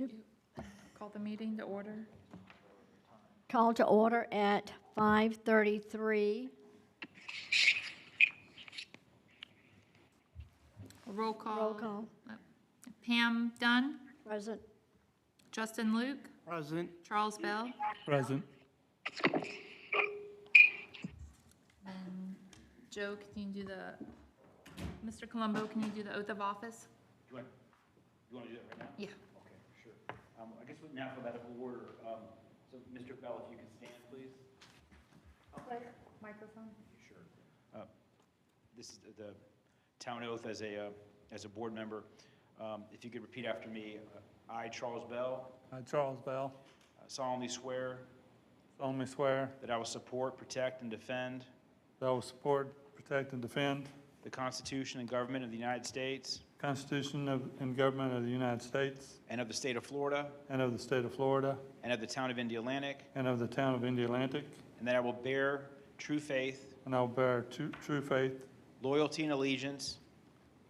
do. Call the meeting to order. Call to order at 5:33. Roll call. Roll call. Pam Dunn, Present. Justin Luke, Present. Charles Bell, Present. and Joe, can you do Mr. Colombo, can you do the oath of office? You want to do that right now? Yeah. Okay, sure. I guess in alphabetical order, so Mr. Bell, if you could stand, please. Microphone. Sure. This is the town oath as a board member. If you could repeat after me, I, Charles Bell, I, Charles Bell, solemnly swear solemnly swear that I will support, protect, and defend that I will support, protect, and defend the Constitution and government of the United States the Constitution and government of the United States and of the state of Florida and of the state of Florida and of the town of Indialantic, and of the town of Indialantic, and that I will bear true faith, and I will bear true faith, loyalty, and allegiance,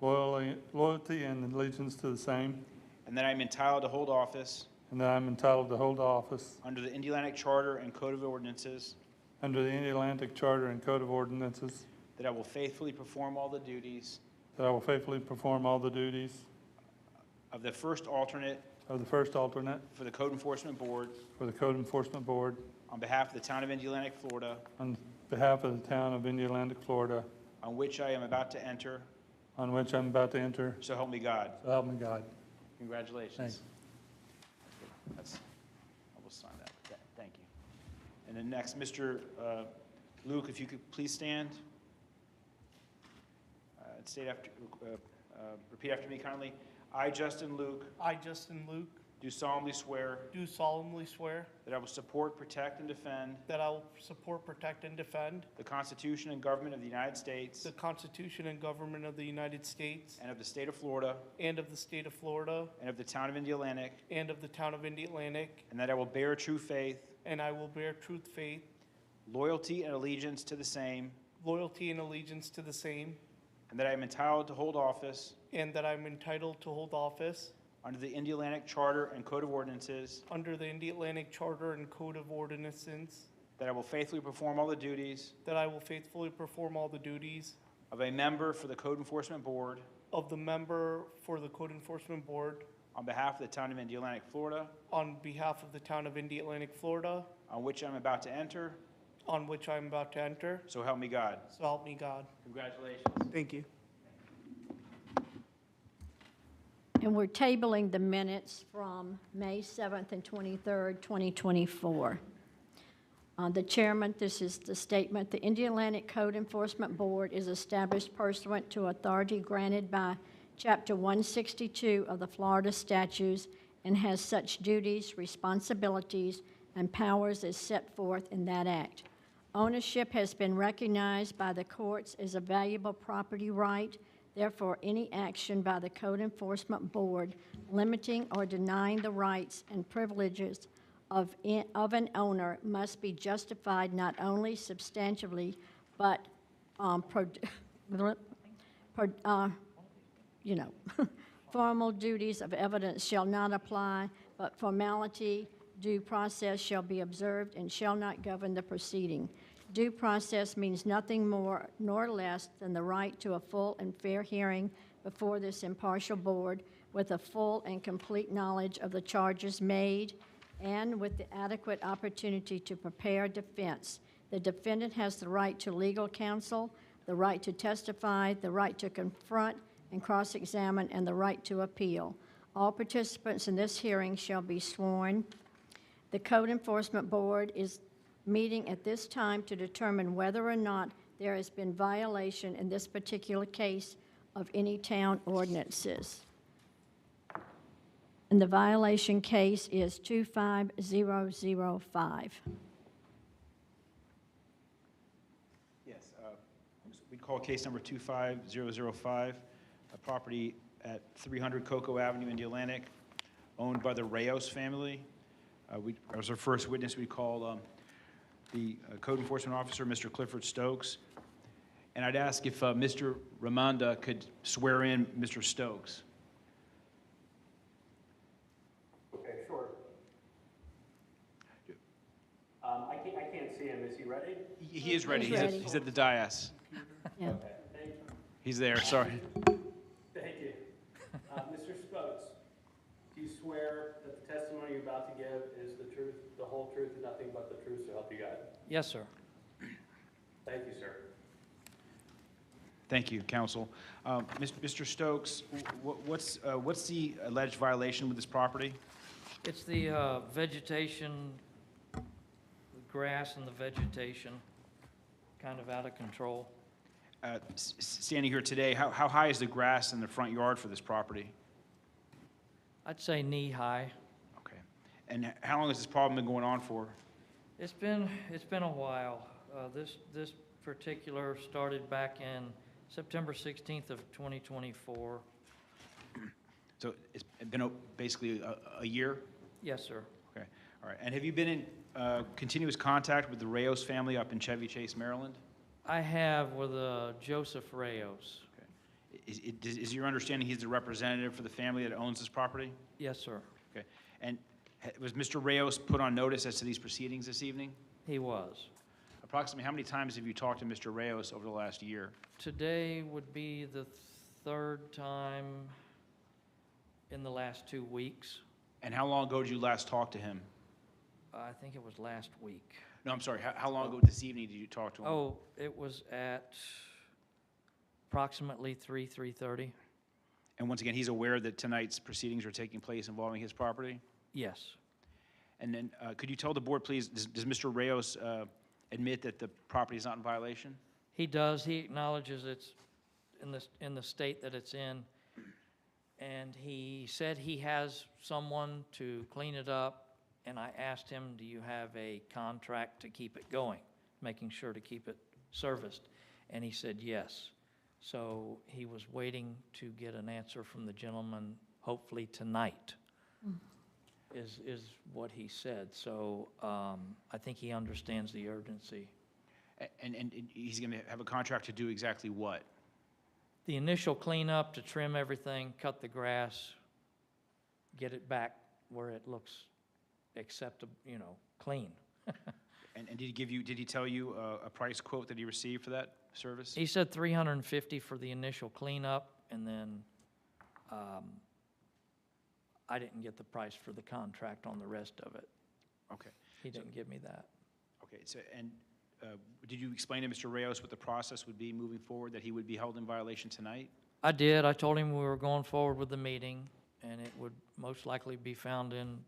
loyalty and allegiance to the same, and that I am entitled to hold office and that I am entitled to hold office under the Indialantic Charter and Code of Ordinances, under the Indialantic Charter and Code of Ordinances, that I will faithfully perform all the duties that I will faithfully perform all the duties of the first alternate of the first alternate for the Code Enforcement Board for the Code Enforcement Board on behalf of the town of Indialantic, Florida, on behalf of the town of Indialantic, Florida, on which I am about to enter, on which I'm about to enter. so help me God. So help me God. Congratulations. Thanks. I will sign that. Thank you. And then next, Mr. Luke, if you could please stand. Repeat after me kindly. I, Justin Luke, I, Justin Luke, do solemnly swear do solemnly swear that I will support, protect, and defend that I will support, protect, and defend the Constitution and government of the United States the Constitution and government of the United States and of the state of Florida and of the state of Florida and of the town of Indialantic, and of the town of Indialantic, and that I will bear true faith, and I will bear true faith, loyalty, and allegiance to the same, loyalty, and allegiance to the same, and that I am entitled to hold office and that I'm entitled to hold office under the Indialantic Charter and Code of Ordinances, under the Indialantic Charter and Code of Ordinances, that I will faithfully perform all the duties that I will faithfully perform all the duties of a member for the Code Enforcement Board of the member for the Code Enforcement Board on behalf of the town of Indialantic, Florida, on behalf of the town of Indialantic, Florida, on which I'm about to enter, on which I'm about to enter. so help me God. So help me God. Congratulations. Thank you. And we're tabling the minutes from May 7th and 23rd, 2024. The chairman, this is the statement. The Indialantic Code Enforcement Board is established pursuant to authority granted by Chapter 162 of the Florida Statutes and has such duties, responsibilities, and powers as set forth in that act. Ownership has been recognized by the courts as a valuable property right. Therefore, any action by the Code Enforcement Board limiting or denying the rights and privileges of an owner must be justified not only substantially, but formal duties of evidence shall not apply, but formality, due process shall be observed and shall not govern the proceeding. Due process means nothing more nor less than the right to a full and fair hearing before this impartial board with a full and complete knowledge of the charges made and with the adequate opportunity to prepare defense. The defendant has the right to legal counsel, the right to testify, the right to confront and cross-examine, and the right to appeal. All participants in this hearing shall be sworn. The Code Enforcement Board is meeting at this time to determine whether or not there has been violation in this particular case of any town ordinances. And the violation case is 25005. Yes, we'd call case number 25005, a property at 300 Cocoa Avenue, Indialantic, owned by the Rayos family. As our first witness, we call the Code Enforcement Officer, Mr. Clifford Stokes. And I'd ask if Mr. Ramonda could swear in Mr. Stokes. He is ready. He's ready. He's at the dais. Yeah. He's there, sorry. Thank you. Mr. Spokes, do you swear that the testimony you're about to give is the truth, the whole truth, and nothing but the truth, so help you God? Yes, sir. Thank you, sir. Thank you, counsel. Mr. Stokes, what's the alleged violation with this property? It's the vegetation, the grass and the vegetation, kind of out of control. Standing here today, how high is the grass in the front yard for this property? I'd say knee-high. Okay. And how long has this problem been going on for? It's been a while. This particular started back in September 16th of 2024. So it's been basically a year? Yes, sir. Okay, all right. And have you been in continuous contact with the Rayos family up in Chevy Chase, Maryland? I have with Joseph Rayos. Okay. Is your understanding he's the representative for the family that owns this property? Yes, sir. Okay. And was Mr. Rayos put on notice as to these proceedings this evening? He was. Approximately how many times have you talked to Mr. Rayos over the last year? Today would be the third time in the last 2 weeks. And how long ago did you last talk to him? I think it was last week. No, I'm sorry. How long ago this evening did you talk to him? Oh, it was at approximately 3:30. And once again, he's aware that tonight's proceedings are taking place involving his property? Yes. And then, could you tell the board, please, does Mr. Rayos admit that the property is not in violation? He does. He acknowledges it's in the state that it's in. And he said he has someone to clean it up. And I asked him, do you have a contract to keep it going, making sure to keep it serviced? And he said yes. So he was waiting to get an answer from the gentleman, hopefully tonight, is what he said. So I think he understands the urgency. And he's going to have a contract to do exactly what? The initial cleanup, to trim everything, cut the grass, get it back where it looks acceptable, clean. And did he tell you a price quote that he received for that service? He said $350 for the initial cleanup, and then I didn't get the price for the contract on the rest of it. Okay. He didn't give me that. Okay, so, and did you explain to Mr. Rayos what the process would be moving forward, that he would be held in violation tonight? I did. I told him we were going forward with the meeting, and it would most likely be found in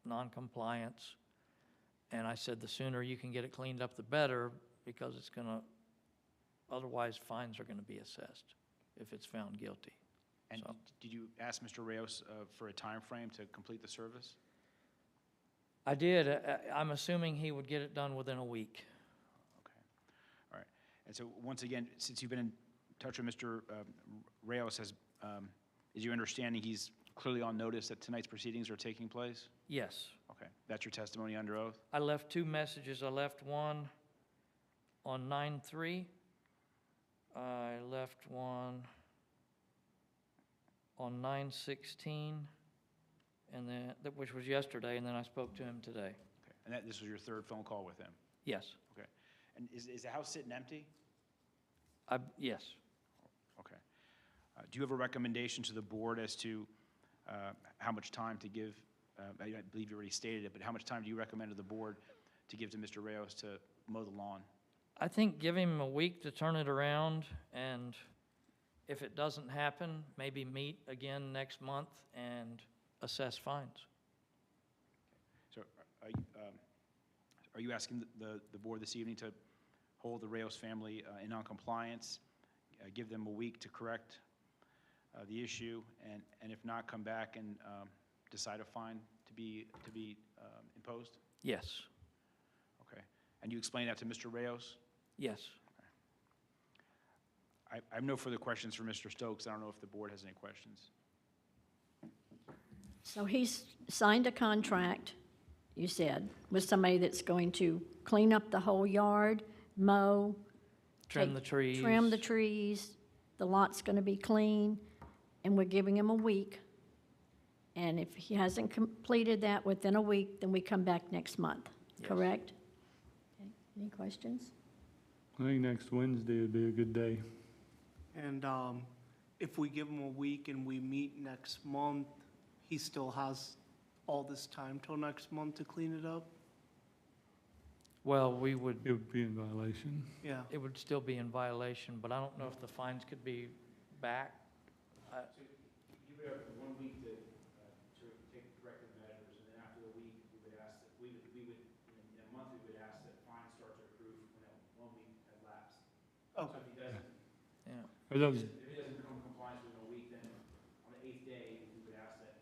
non-compliance. And I said, the sooner you can get it cleaned up, the better, because it's going to, otherwise fines are going to be assessed if it's found guilty. And So- did you ask Mr. Rayos for a time frame to complete the service? I did. I'm assuming he would get it done within a week. Okay, all right. And so, once again, since you've been in touch with Mr. Rayos, is your understanding he's clearly on notice that tonight's proceedings are taking place? Yes. Okay, that's your testimony under oath? I left 2 messages. I left one on 9/3. I left one on 9/16, and then which was yesterday, and then I spoke to him today. Okay, and this was your third phone call with him? Yes. Okay, and is the house sitting empty? Yes. Okay. Do you have a recommendation to the board as to how much time to give? I believe you already stated it, but how much time do you recommend to the board to give to Mr. Rayos to mow the lawn? I think give him a week to turn it around, and if it doesn't happen, maybe meet again next month and assess fines. So are you asking the board this evening to hold the Rayos family in noncompliance, give them a week to correct the issue, and if not, come back and decide a fine to be imposed? Yes. Okay. And you explain that to Mr. Rayos? Yes. I have no further questions for Mr. Stokes. I don't know if the board has any questions. So he's signed a contract, you said, with somebody that's going to clean up the whole yard, mow. Trim take- the trees. Trim the trees, the lot's gonna be clean, and we're giving him a week. And if he hasn't completed that within a week, then we come back next month, Yes. correct? Okay. Any questions? I think next Wednesday would be a good day. And if we give him a week and we meet next month, he still has all this time till next month to clean it up? Well, we would, It would be in violation. Yeah. it would still be in violation, but I don't know if the fines could be back. You would have 1 week to take corrective measures, and then after the week, we would ask, that we would, in a month, we would ask that fines start to accrue when that 1 week has lapsed. So Okay. if he doesn't, Yeah. Are those, if he doesn't come in compliance within a week, then on the 8th day, we would ask that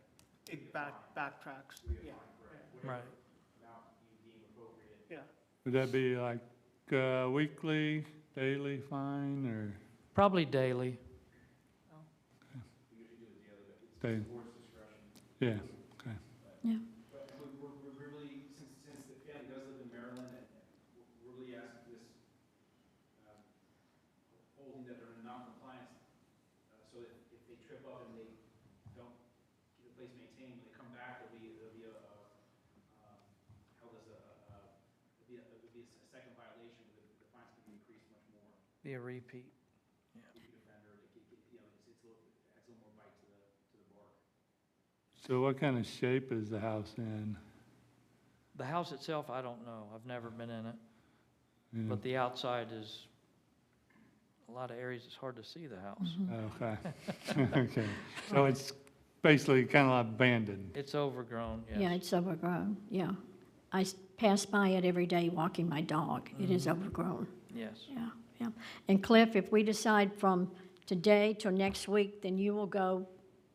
It backtracks. we get Yeah. fined, correct? Right. Whatever amount you deem appropriate. Yeah. would that be like weekly, daily fine, or Probably daily. We usually do it daily, but it's daily? the board's discretion. Yeah, okay. Yeah. But we're really, since the family does live in Maryland, and we're really asking this, holding that they're in non-compliance, so that if they trip up and they don't keep the place maintained, when they come back, there'll be held as it'll be a second violation, where the fines can be increased much more. Be a repeat. Repeat offender, it's a little, adds a little more bite to the bark. So what kind of shape is the house in? The house itself, I don't know. I've never been in it. Yeah. But the outside is, a lot of areas, it's hard to see the house. Okay, okay. So it's basically kind of like abandoned. It's overgrown, yes. Yeah, it's overgrown, yeah. I pass by it every day walking my dog. It is overgrown, Yes. yeah, yeah. And Cliff, if we decide from today till next week, then you will go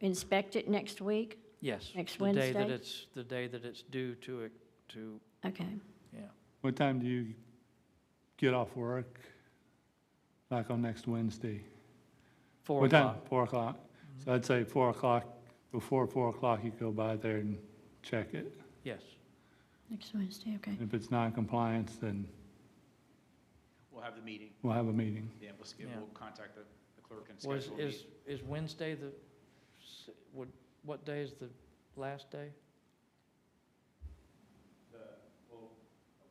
inspect it next week? Yes. Next The day that Wednesday? it's, the day that it's due to, Okay. yeah. What time do you get off work? Like on next Wednesday? 4 What time? o'clock. 4 o'clock. So I'd say 4 o'clock, before 4 o'clock, you go by there and check it. Yes. Next Wednesday, okay. If it's non-compliance, then We'll have the meeting, we'll have a meeting. yeah, Yeah. we'll contact the clerk and Was, schedule a meeting. is Wednesday what day is the last day?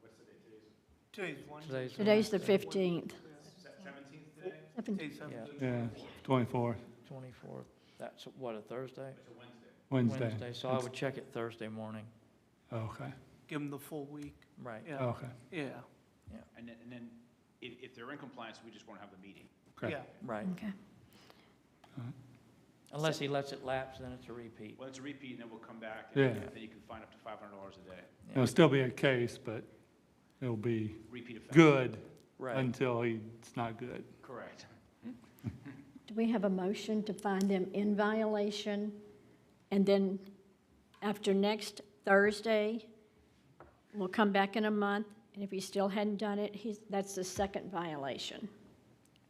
What's the date, Today's Wednesday. Today's the 15th. 17th today? Today's Yeah. 17th. Yeah, 24th, 24th. That's what, a Thursday? It's a Wednesday. Wednesday. So I would check it Thursday morning. Okay, Give him the full week. Right. Yeah. okay, Yeah. And then if they're in compliance, we just want to have the meeting. okay. Yeah. Right. Okay. Unless he lets it lapse, then it's a repeat. Well, it's a repeat, and then we'll come back, Yeah. and then you can fine up to $500 a day. Yeah. It'll still be a case, but it'll be Repeat offender. good Right. until it's not good. Correct. Do we have a motion to find them in violation? And then after next Thursday, we'll come back in a month, and if he still hadn't done it, that's the second violation.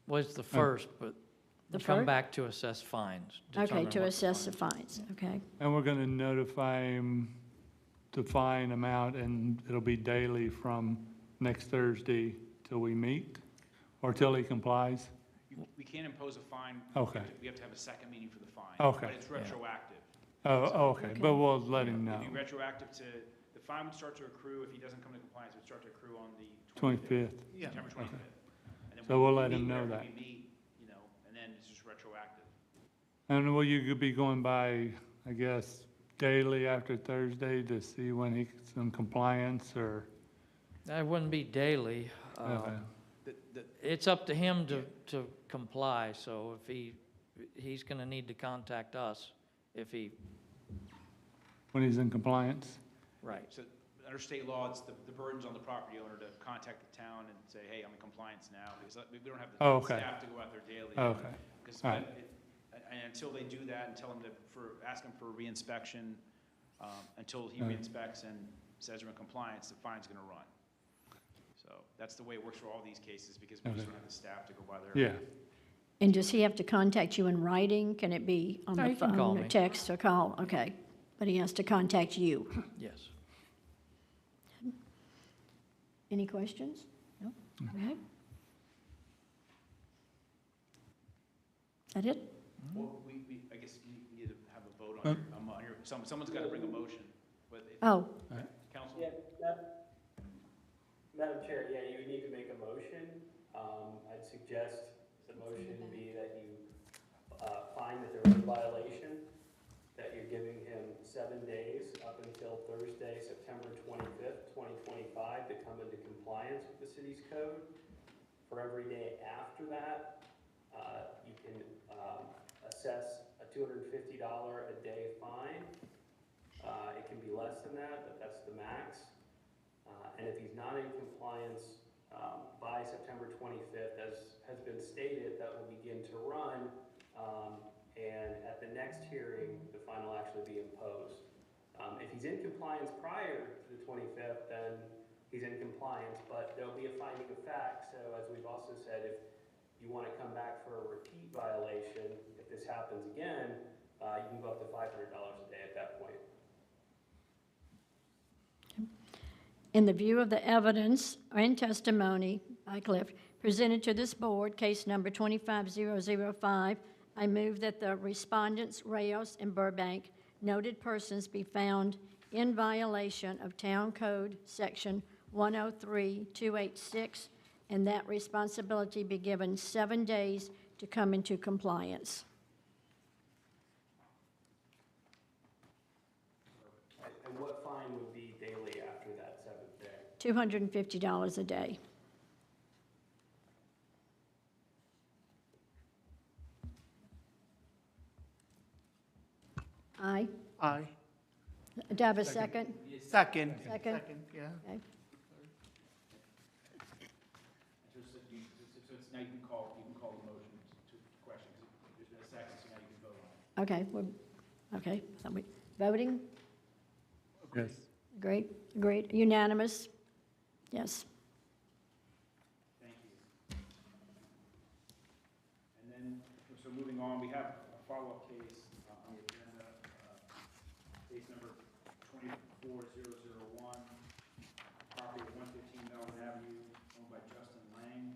Well, it's the first, but The we come first? back to assess fines. Okay, determine to what assess the fines. fines, okay. And we're gonna notify him the fine amount, and it'll be daily from next Thursday till we meet, or till he complies? We can't impose a fine. Okay. We have to have a second meeting for the fine. Okay. But it's retroactive. Oh, okay, but we'll let him know. It'd be retroactive to, the fine would start to accrue, if he doesn't come into compliance, it would start to accrue on the 25th. Yeah. September 25th. And then So we'll let we him meet know wherever that. We meet, and then it's just retroactive. And will you be going by, I guess, daily after Thursday to see when he's in compliance, or? That wouldn't be daily. Okay. It's up to him to comply, so if he's gonna need to contact us if he, When he's in compliance? right. So under state law, it's the burden's on the property owner to contact the town and say, hey, I'm in compliance now, because we don't have Oh, the okay. staff to go out there daily. Okay, Because, all right. and until they do that and tell them ask them for reinspection, until he All right. reinspects and says they're in compliance, the fine's gonna run. So that's the way it works for all these cases, because we just Okay. don't have the staff to go by there. Yeah, And does he have to contact you in writing? Can it be on No, the he can call phone, or me. text, or call? Okay, but he has to contact you. Yes. Any questions? No? Okay. That it? Well, I guess we need to have a vote on your, someone's gotta bring a motion, but if Oh, council, Yeah, Madam Chair, yeah, you would need to make a motion. I'd suggest the motion be that you find that there is a violation, that you're giving him 7 days up until Thursday, September 25th, 2025, to come into compliance with the city's code. For every day after that, you can assess a $250 a day fine. It can be less than that, but that's the max. And if he's not in compliance by September 25th, as has been stated, that will begin to run. And at the next hearing, the fine will actually be imposed. If he's in compliance prior to the 25th, then he's in compliance, but there'll be a finding of fact. So as we've also said, if you want to come back for a repeat violation, if this happens again, you can go up to $500 a day at that point. In the view of the evidence and testimony by Cliff presented to this board, case number 25005, I move that the respondents, Rayos and Burbank, noted persons be found in violation of Town Code Section 103286, and that responsibility be given 7 days to come into compliance. And what fine would be daily after that 7th day? $250 a day. Aye. Aye. Do I have a second? Second. Second. Yeah. Okay. So it's now you can call the motion to questions. There's been a second, so now you can vote on it. Okay, okay. Are we voting? Yes. Agreed. Unanimous? Yes. Thank you. And then, so moving on, we have a follow-up case on the agenda, case number 24001, property at 115 Melvin Avenue, owned by Justin Lang.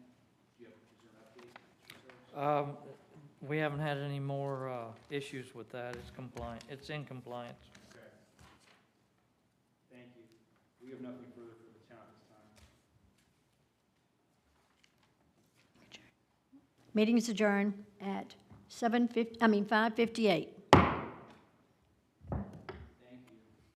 Is there an update, Mr. Sarris? We haven't had any more issues with that. It's compliant, it's in compliance. Okay. Thank you. We have nothing further for the town at this time. Meeting is adjourned at 5:58.